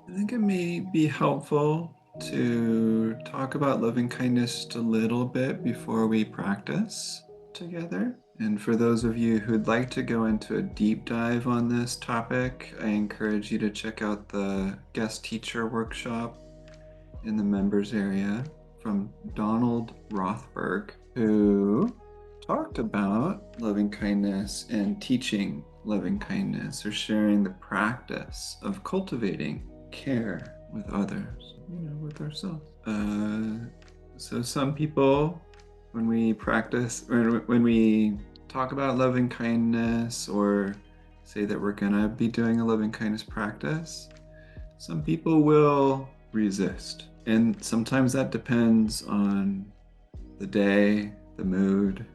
I think it may be helpful to talk about loving kindness just a little bit before we practice together. And for those of you who'd like to go into a deep dive on this topic, I encourage you to check out the guest teacher workshop in the members area from Donald Rothberg, who talked about loving kindness and teaching loving kindness or sharing the practice of cultivating care with others, with ourselves. So some people, when we practice or when we talk about loving kindness or say that we're gonna be doing a loving kindness practice, some people will resist. And sometimes that depends on the day, the mood,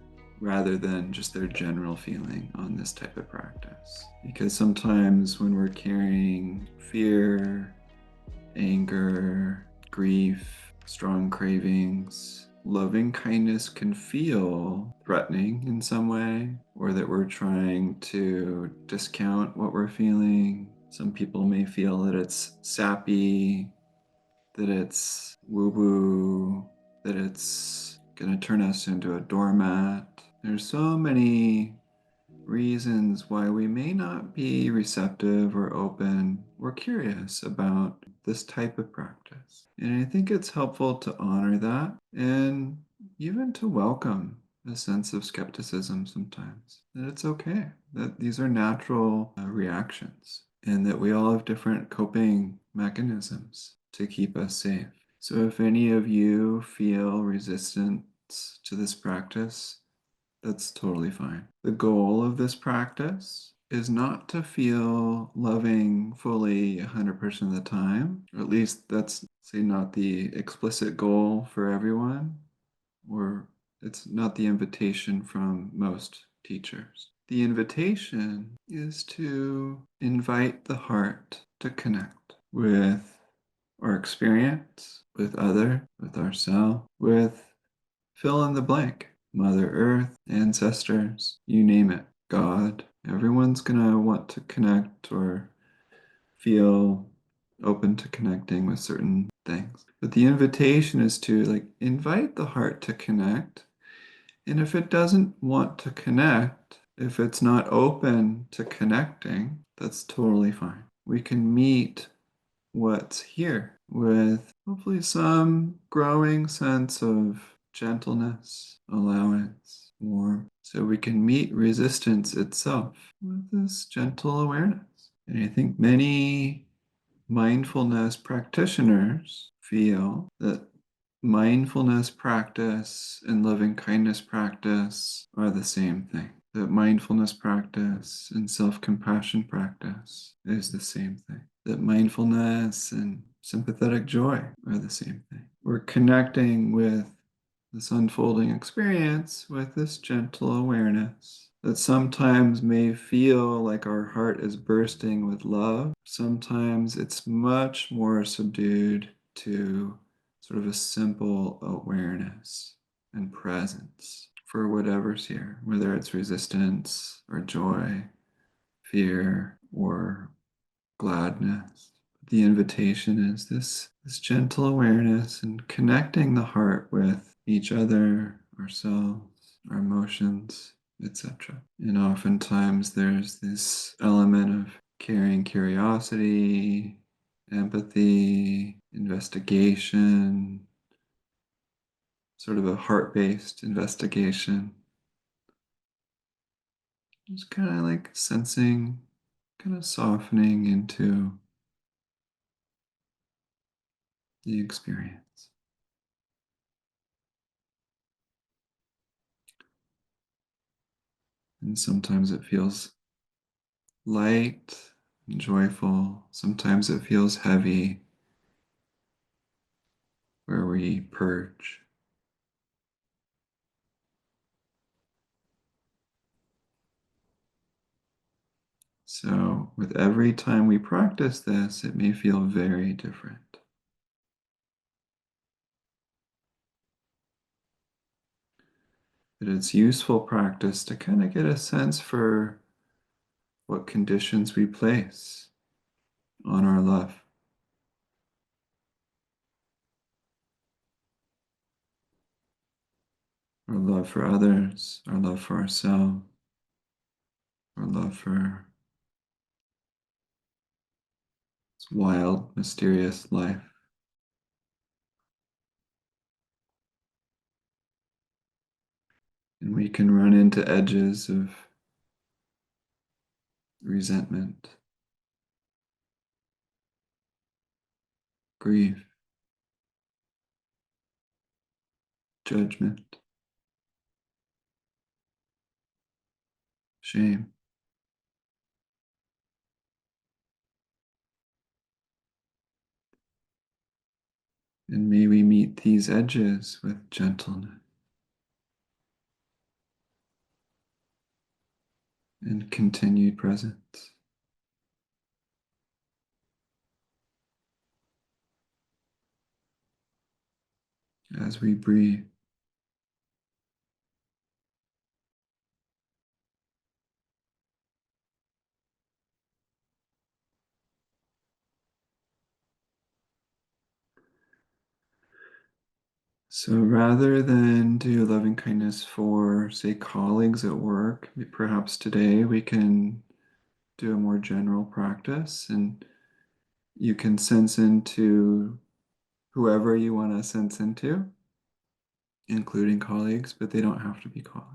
rather than just their general feeling on this type of practice. Because sometimes when we're carrying fear, anger, grief, strong cravings, loving kindness can feel threatening in some way, or that we're trying to discount what we're feeling. Some people may feel that it's sappy, that it's woo-woo, that it's going to turn us into a doormat. There's so many reasons why we may not be receptive or open or curious about this type of practice. And I think it's helpful to honor that and even to welcome a sense of skepticism sometimes. That it's okay, that these are natural reactions, and that we all have different coping mechanisms to keep us safe. So if any of you feel resistance to this practice, that's totally fine. The goal of this practice is not to feel loving fully 100% of the time, or at least that's, say, not the explicit goal for everyone, or it's not the invitation from most teachers. The invitation is to invite the heart to connect with our experience, with other, with ourselves, with fill in the blank. Mother Earth, ancestors, you name it, God. Everyone's gonna want to connect or feel open to connecting with certain things. But the invitation is to invite the heart to connect. And if it doesn't want to connect, if it's not open to connecting, that's totally fine. We can meet what's here with hopefully some growing sense of gentleness, allowance, warmth, so we can meet resistance itself with this gentle awareness. And I think many mindfulness practitioners feel that mindfulness practice and loving kindness practice are the same thing. That mindfulness practice and self compassion practice is the same thing. That mindfulness and sympathetic joy are the same thing. We're connecting with this unfolding experience with this gentle awareness that sometimes may feel like our heart is bursting with love. Sometimes it's much more subdued to sort of a simple awareness and presence for whatever's here, whether it's resistance or joy, fear or gladness. The invitation is this gentle awareness and connecting the heart with each other, ourselves, our emotions, etc. And oftentimes there's this element of carrying curiosity, empathy, investigation, sort of a heart-based investigation. Just kind of like sensing, kind of softening into the experience. And sometimes it feels light and joyful. Sometimes it feels heavy, where we purge. So, with every time we practice this, it may feel very different. But it's useful practice to kind of get a sense for what conditions we place on our love. our love for others, our love for ourselves, our love for this wild, mysterious life. And we can run into edges of resentment, grief, judgment, shame. And may we meet these edges with gentleness and continued presence as we breathe. So rather than do loving kindness for, say, colleagues at work, perhaps today we can do a more general practice and you can sense into whoever you want to sense into, including colleagues, but they don't have to be colleagues.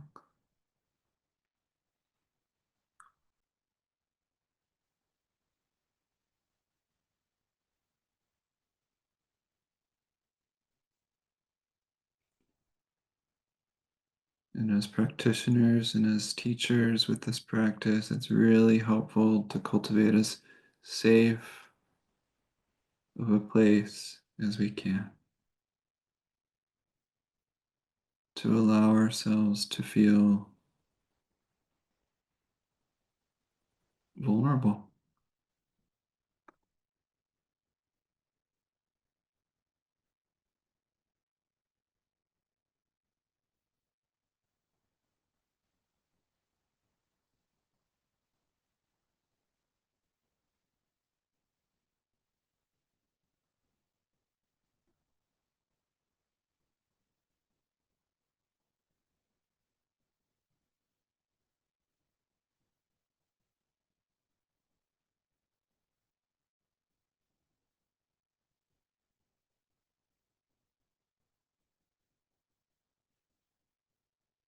And as practitioners and as teachers with this practice, it's really helpful to cultivate as safe of a place as we can, to allow ourselves to feel vulnerable.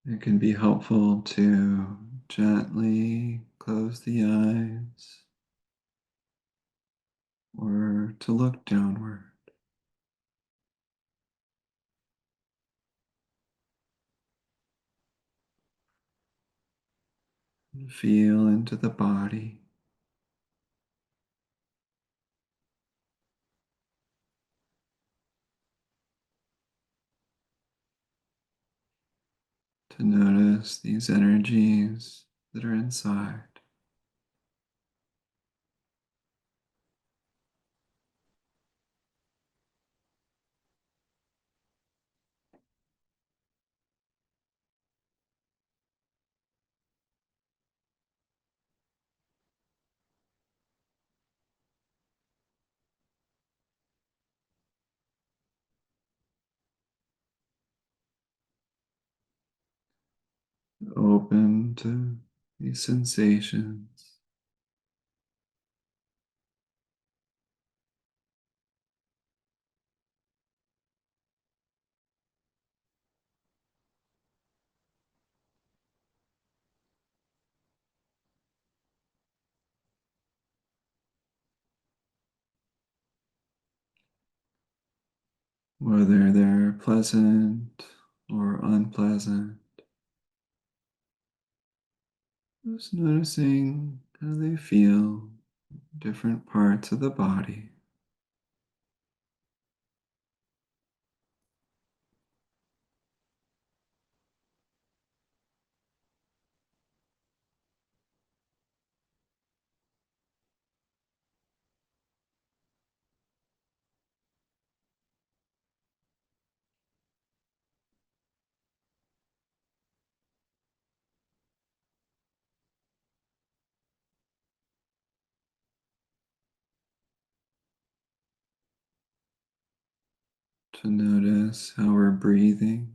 It can be helpful to gently close the eyes or to look downward. And feel into the body. To notice these energies that are inside. Open to these sensations. Whether they're pleasant or unpleasant. Just noticing how they feel in different parts of the body. To notice how we're breathing.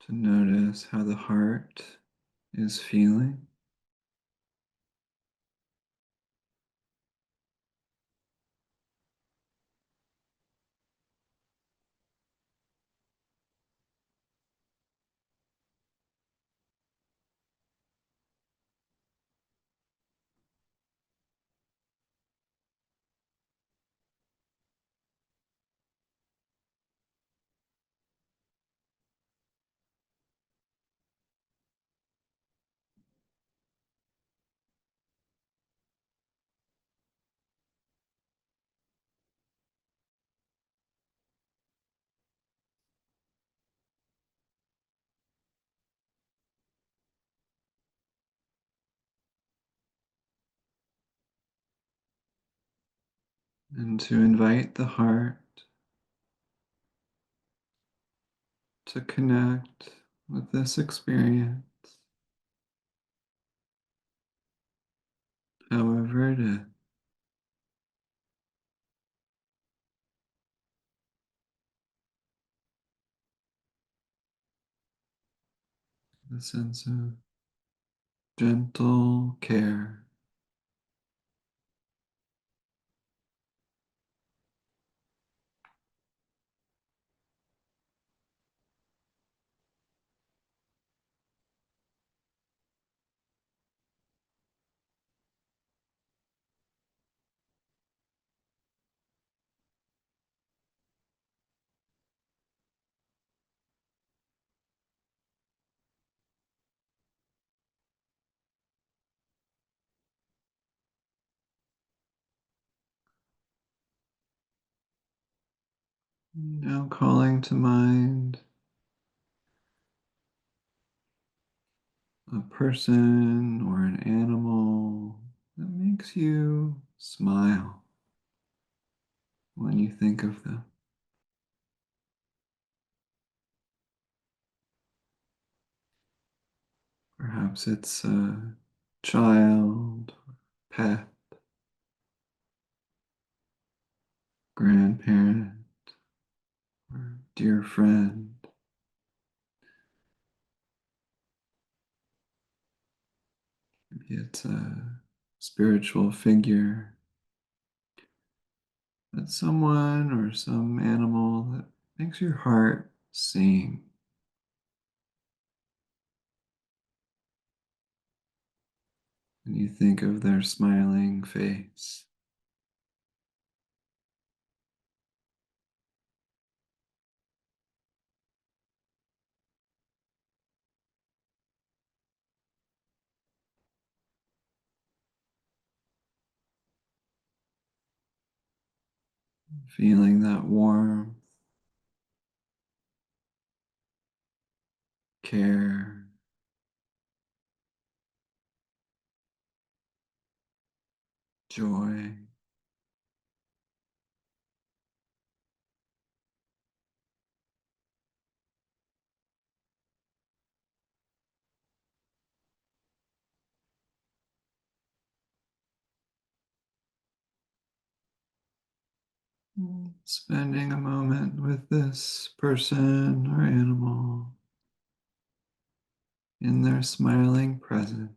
to notice how the heart is feeling. And to invite the heart to connect with this experience, however it is. The sense of gentle care. Now calling to mind a person or an animal that makes you smile when you think of them. Perhaps it's a child, pet, grandparent, or dear friend. Maybe it's a spiritual figure, but someone or some animal that makes your heart sing. And you think of their smiling face. Feeling that warmth, care, joy, spending a moment with this person or animal in their smiling presence,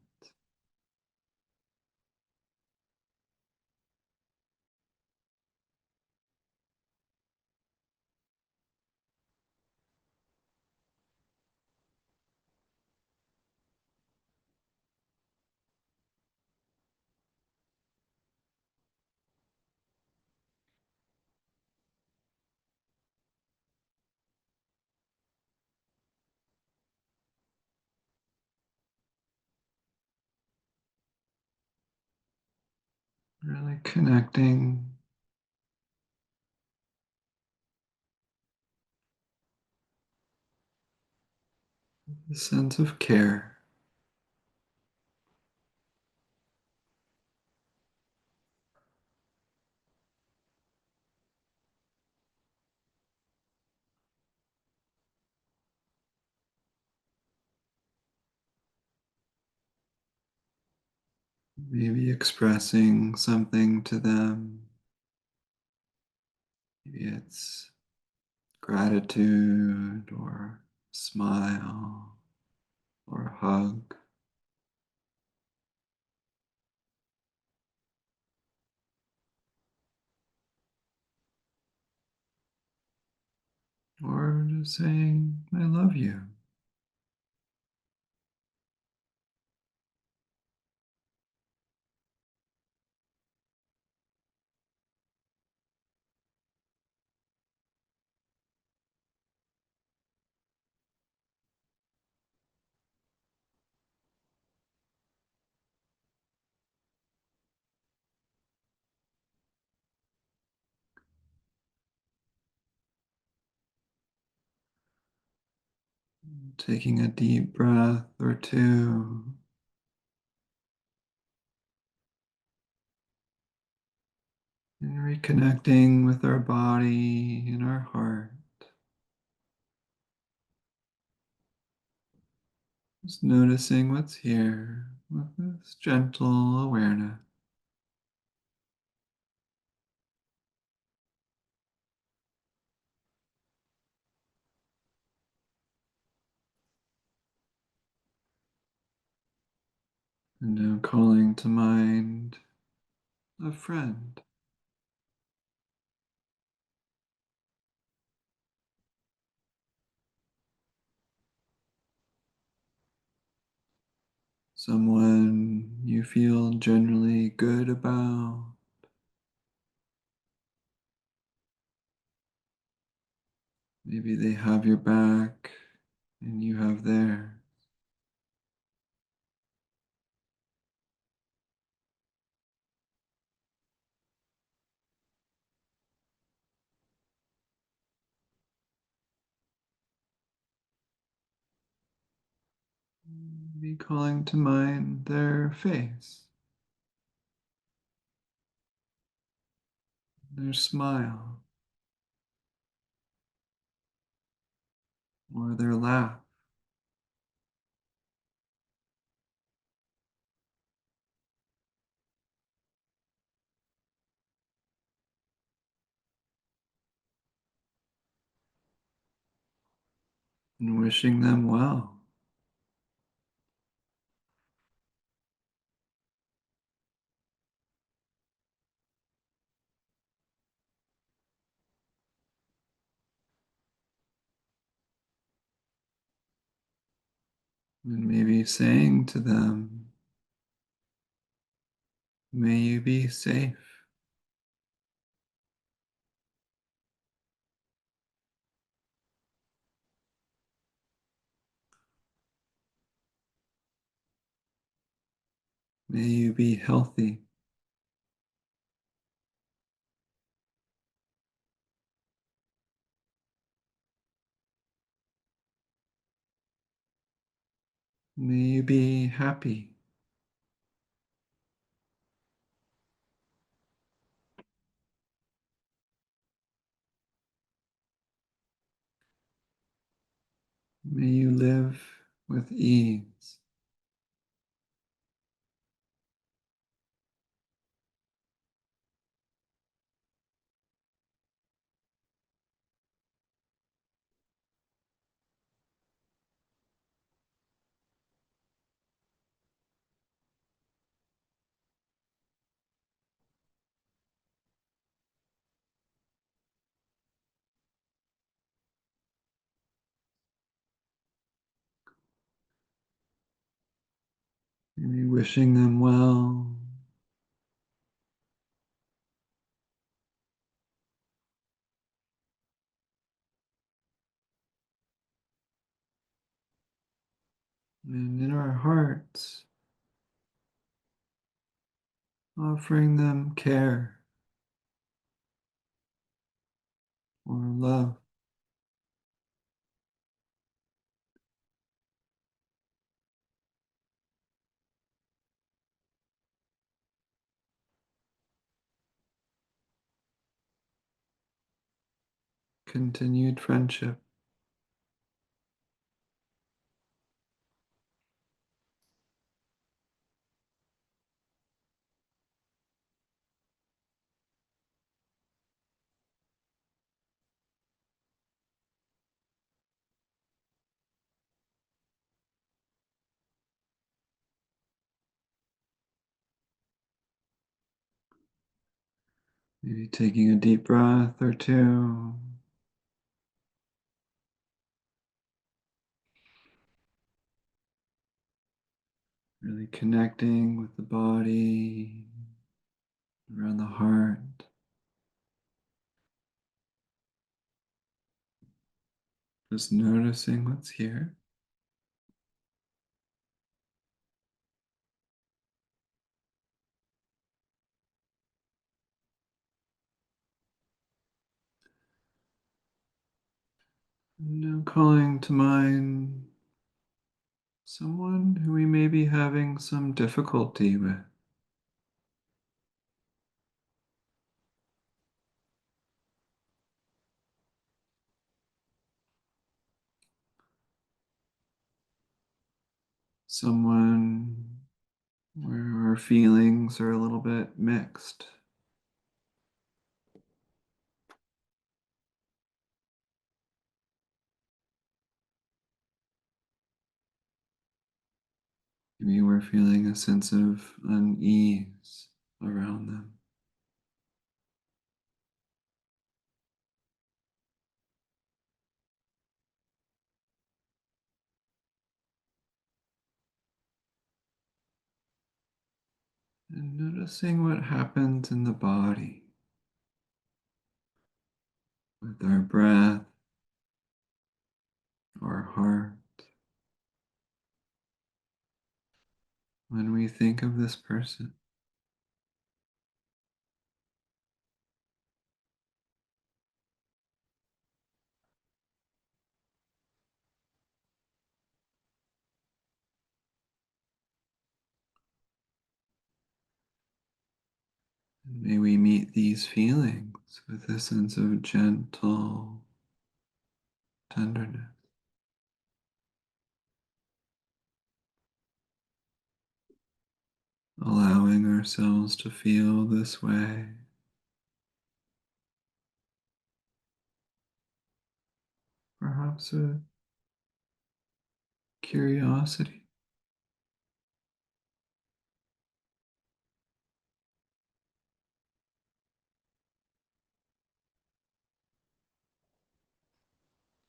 really connecting with a sense of care, maybe expressing something to them. Maybe it's gratitude or smile, or hug, or just saying, I love you. Taking a deep breath or two, and reconnecting with our body and our heart. Just noticing what's here with this gentle awareness. And now calling to mind a friend, someone you feel generally good about. Maybe they have your back and you have theirs. Be calling to mind their face, their smile, or their laugh, and wishing them well. And maybe saying to them, may you be safe, may you be healthy, may you be happy. May you live with ease. Maybe wishing them well, and in our hearts, offering them care or love. Continued friendship. Maybe taking a deep breath or two. Really connecting with the body, around the heart. Just noticing what's here. Now calling to mind someone who we may be having some difficulty with. Someone where our feelings are a little bit mixed. Maybe we're feeling a sense of unease around them. And noticing what happens in the body with our breath, our heart, when we think of this person. And may we meet these feelings with a sense of gentle tenderness, allowing ourselves to feel this way. Perhaps a curiosity,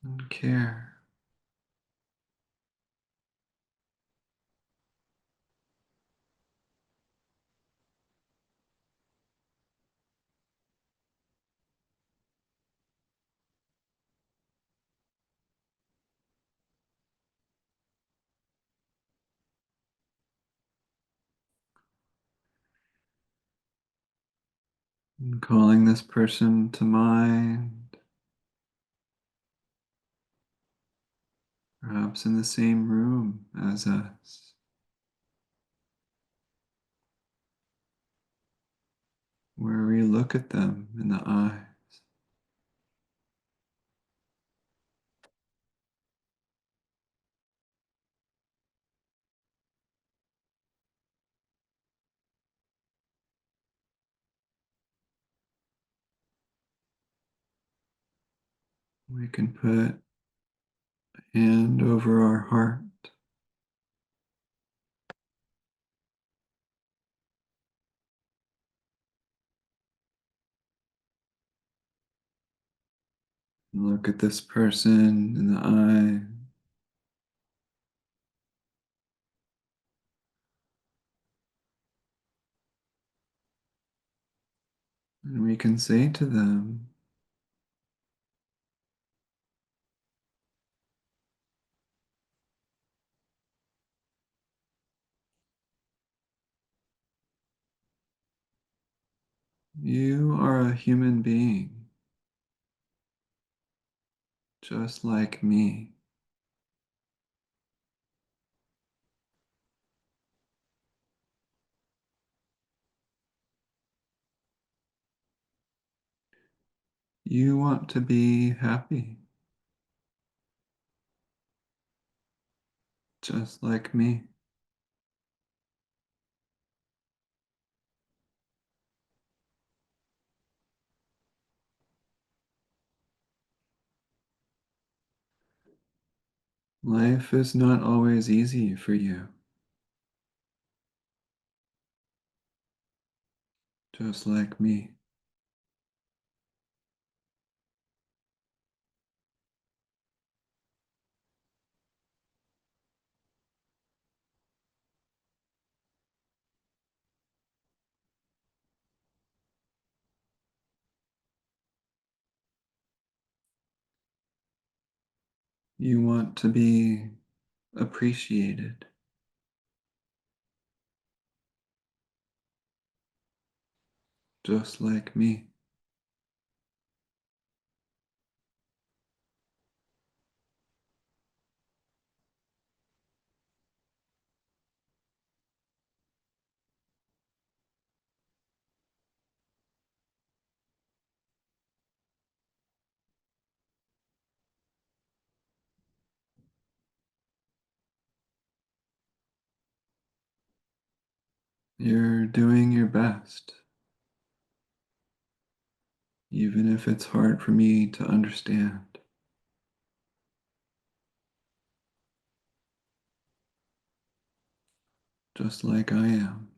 and care. And calling this person to mind, perhaps in the same room as us, where we look at them in the eyes. We can put a hand over our heart and look at this person in the eye, and we can say to them, "You are a human being, just like me. You want to be happy, just like me. Life is not always easy for you, just like me. You want to be appreciated, just like me. You're doing your best, even if it's hard for me to understand, just like I am.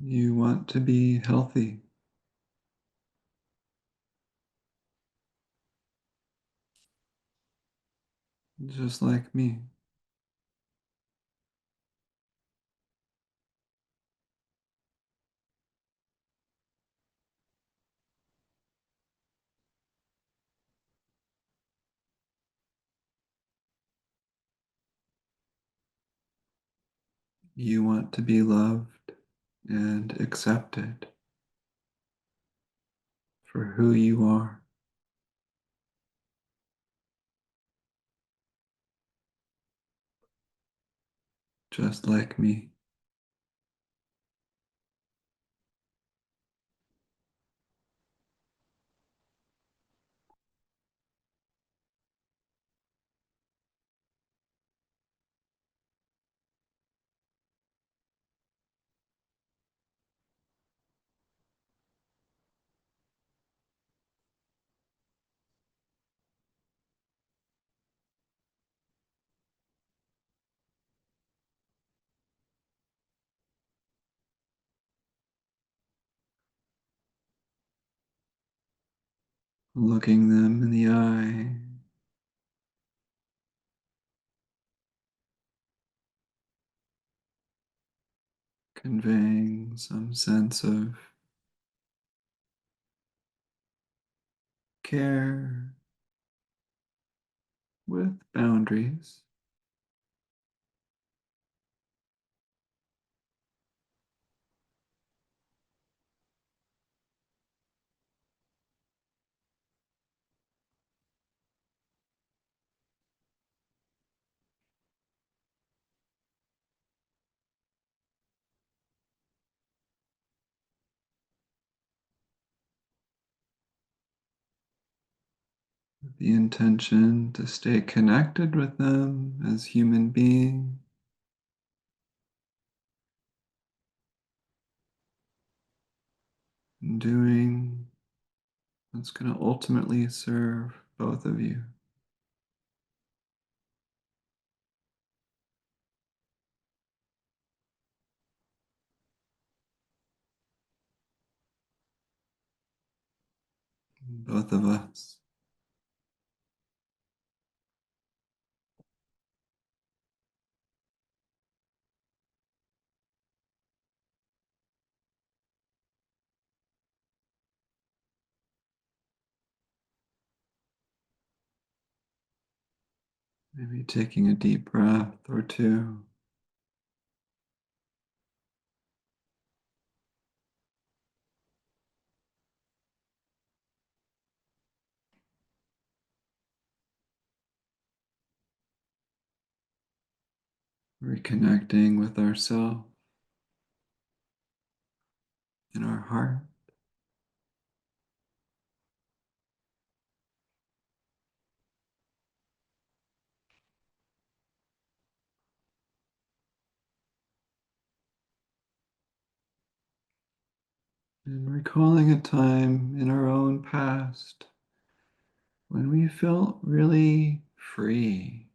You want to be healthy, just like me. You want to be loved and accepted for who you are, just like me. Looking them in the eye, conveying some sense of care with boundaries. The intention to stay connected with them as human beings, and doing what's going to ultimately serve both of you. Both of us. Maybe taking a deep breath or two. Reconnecting with ourselves in our heart. And recalling a time in our own past when we felt really free,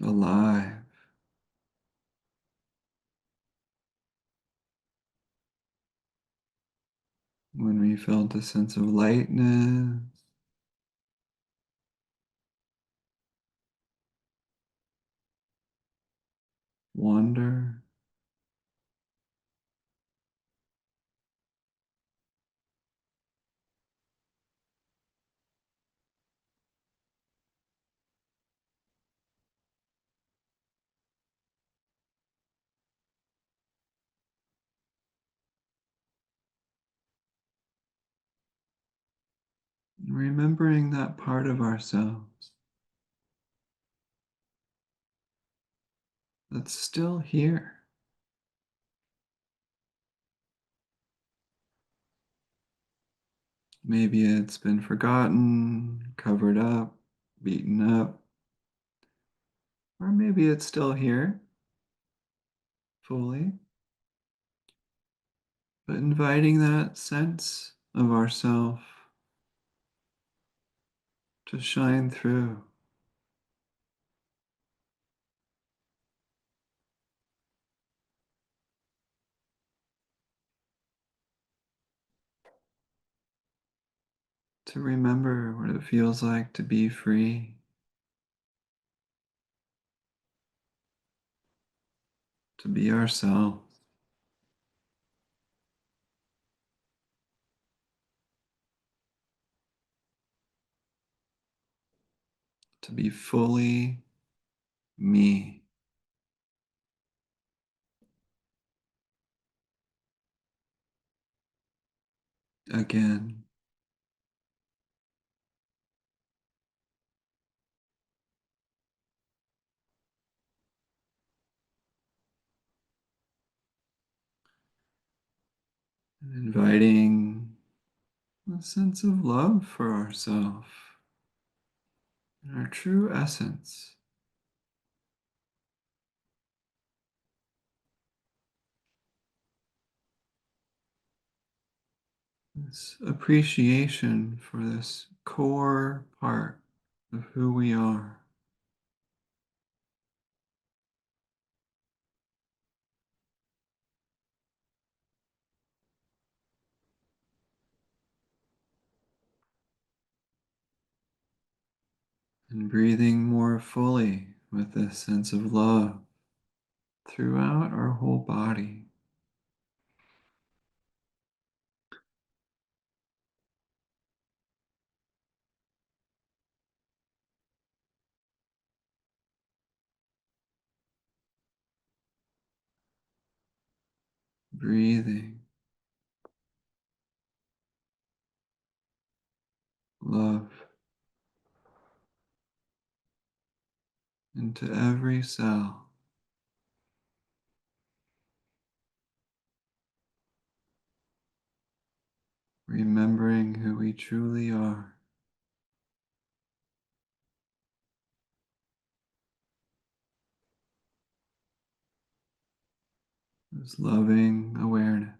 alive, when we felt a sense of lightness, wonder. Remembering that part of ourselves that's still here. Maybe it's been forgotten, covered up, beaten up, or maybe it's still here fully, but inviting that sense of ourself to shine through, to remember what it feels like to be free, to be ourselves, to be fully me again. And inviting a sense of love for ourselves and our true essence, this appreciation for this core part of who we are, and breathing more fully with this sense of love throughout our whole body. Breathing love into every cell, remembering who we truly are, this loving awareness.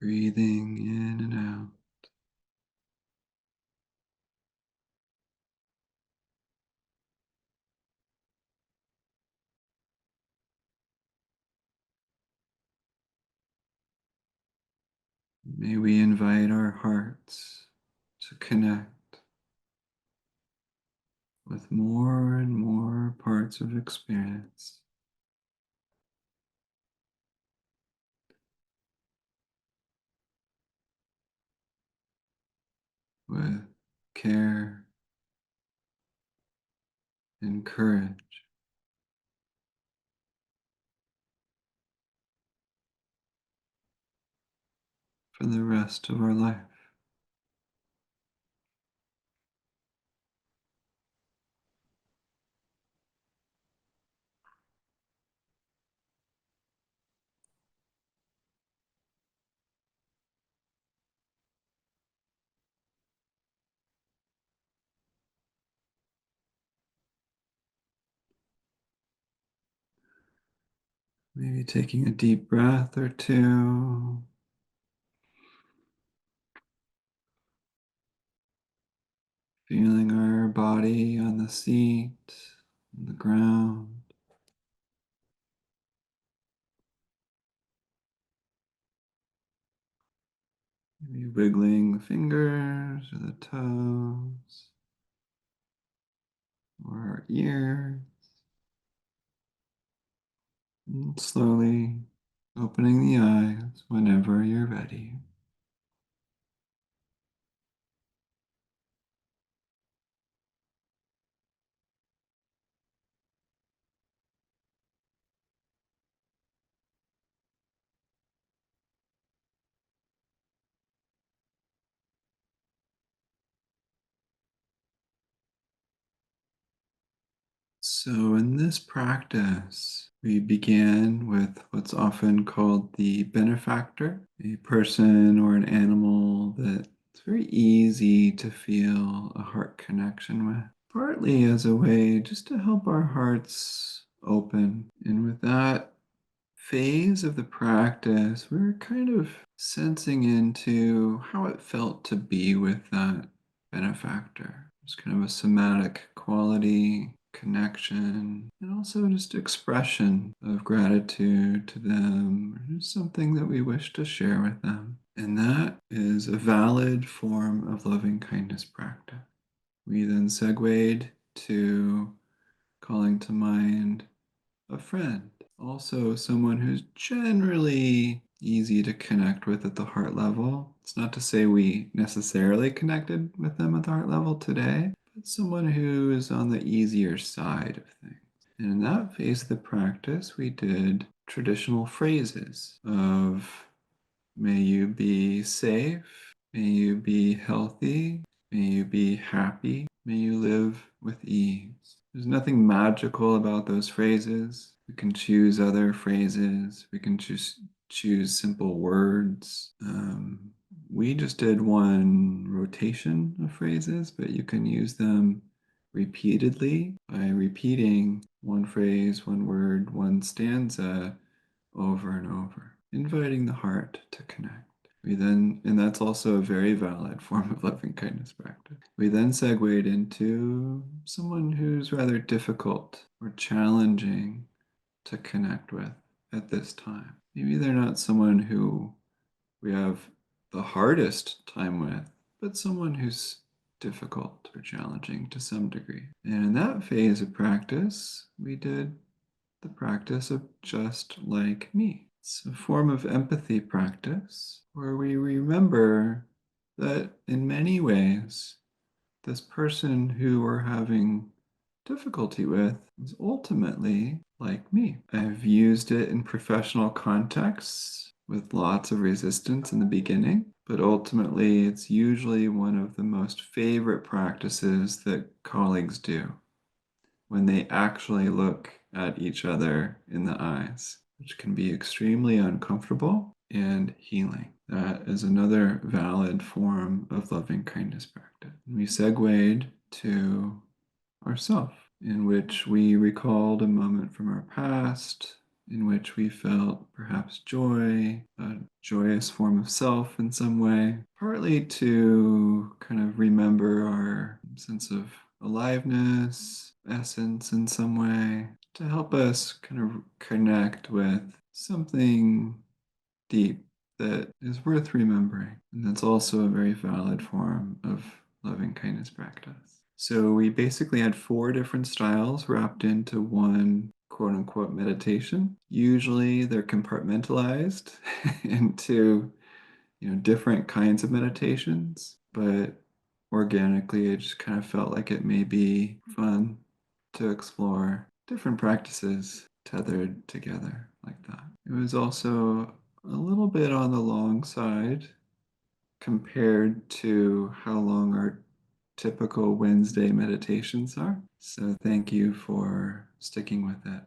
breathing in and out. May we invite our hearts to connect with more and more parts of experience, with care and courage for the rest of our life. Maybe taking a deep breath or two, feeling our body on the seat, on the ground, maybe wiggling the fingers or the toes or our ears, and slowly opening the eyes whenever you're ready. So, in this practice, we begin with what's often called the benefactor, a person or an animal that it's very easy to feel a heart connection with, partly as a way just to help our hearts open. And with that phase of the practice, we're kind of sensing into how it felt to be with that benefactor. It's kind of a somatic quality, connection, and also just expression of gratitude to them, or just something that we wish to share with them. And that is a valid form of loving kindness practice. We then segued to calling to mind a friend, also someone who's generally easy to connect with at the heart level. It's not to say we necessarily connected with them at the heart level today, but someone who is on the easier side of things. And in that phase of the practice, we did traditional phrases of may you be safe, may you be healthy, may you be happy, may you live with ease. There's nothing magical about those phrases. We can choose other phrases. We can choose simple words. We just did one rotation of phrases, but you can use them repeatedly by repeating one phrase, one word, one stanza over and over, inviting the heart to connect. We then, and that's also a very valid form of loving kindness practice. We then segued into someone who's rather difficult or challenging to connect with at this time. Maybe they're not someone who we have the hardest time with, but someone who's difficult or challenging to some degree. And in that phase of practice, we did the practice of just like me. It's a form of empathy practice where we remember that in many ways, this person who we're having difficulty with is ultimately like me. I've used it in professional contexts with lots of resistance in the beginning, but ultimately it's usually one of the most favorite practices that colleagues do when they actually look at each other in the eyes, which can be extremely uncomfortable and healing. That is another valid form of loving kindness practice. We segued to ourself, in which we recalled a moment from our past, in which we felt perhaps joy, a joyous form of self in some way, partly to kind of remember our sense of aliveness, essence in some way, to help us kind of connect with something deep that is worth remembering. And that's also a very valid form of loving kindness practice. So we basically had four different styles wrapped into one quote unquote meditation. Usually they're compartmentalized into different kinds of meditations, but organically I just kind of felt like it may be fun to explore different practices tethered together like that. It was also a little bit on the long side compared to how long our typical Wednesday meditations are. So thank you for sticking with it.